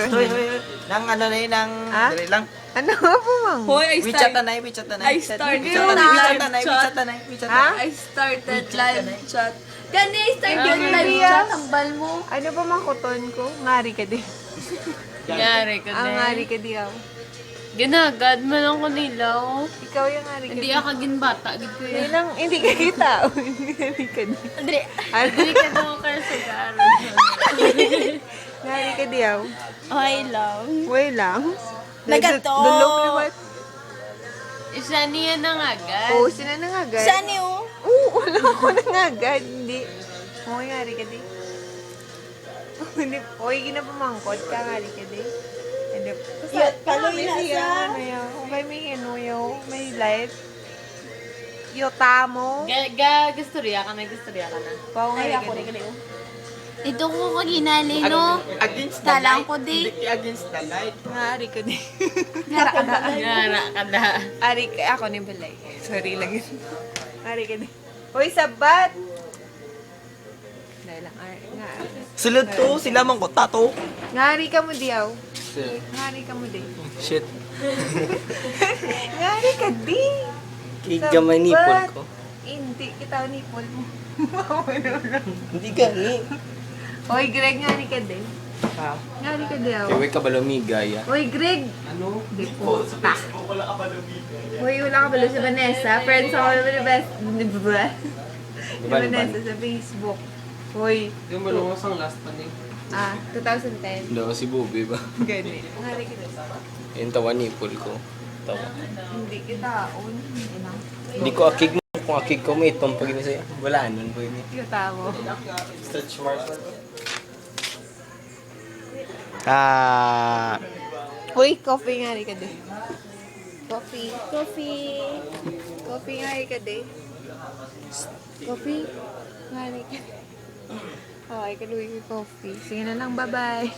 Hoy, hoy, hoy. Nang ano na yun, nang... Ah? Dali lang. Ano po, mang? Hoy, I WeChat start. na, WeChat na. I started WeChat na, live WeChat na, chat. WeChat na, WeChat Ha? na. I started WeChat live ka na. chat. Gani, I started Ah, live Maria. chat. Ang bal mo. Ano ba mang kuton ko? Ngari ka di. Yari ka Ang ngari ka di ako. Ginagad mo lang ko nilaw. Ikaw yung ngari ka Hindi di. ako ginbata. Gid ko Hindi yan. lang, hindi ka tao. Hindi ka di. Andre, Ano? hindi ka daw kayo sa garo. Ngari ka di ako. Okay lang. Way lang. Nagato. Dulog naman. Isa niya nang agad. Oo, sila na nga agad. Saan niyo? Oo, wala ako na nga agad. Hindi. Okay, ngari ka di. Hindi. Okay, ginapamangkot ka, ngari ka di. Hindi. Kaloy na siya. sa- Ano yaw? Okay, may ano yaw. May light. Yotamo. Gustorya ka na, gustorya ka na. Pao ngari ka di. Ito ko kaginali, no? Against the Talang light. ko di. Hindi against the light. Ngari ka di. Gara ka na. Ari ka, ako ni Balay. Sorry lang yun. Ari ka di. Hoy, sabat! Dahil lang, ari nga. Sulod to, sila mang kota to. Ngari ka mo di, aw. Ngari ka mo di. Shit. Ngari ka di. Kigamay nipol ko. Hindi, kita nipol mo. Mawala lang. Hindi gani. Hoy, Greg, ngari ka di. Ha? Ngari ka di, aw. Kaya ka balamigay, Hoy, Greg! Ano? Di po. Hoy, wala ka pala si Vanessa. Friends ako naman ni Best. Di ba? Si Vanessa sa Facebook. Hoy. Yung malungos ang last pa niya. 2010. Daw si Bobby ba? Gani. Ngari ka di. Yung tawa nipol ko. Tawa. Hindi kita on. Hindi ko akig mo. Kung akig ko may itong pag sa'yo. Wala nun po yun. Kita mo. Stretch marks. Ah. Uy, coffee nga rin ka di. Coffee. Coffee. Coffee nga rin ka di. Coffee. Nga rin ka. Okay, kaluwi ko coffee. Sige na lang, bye-bye.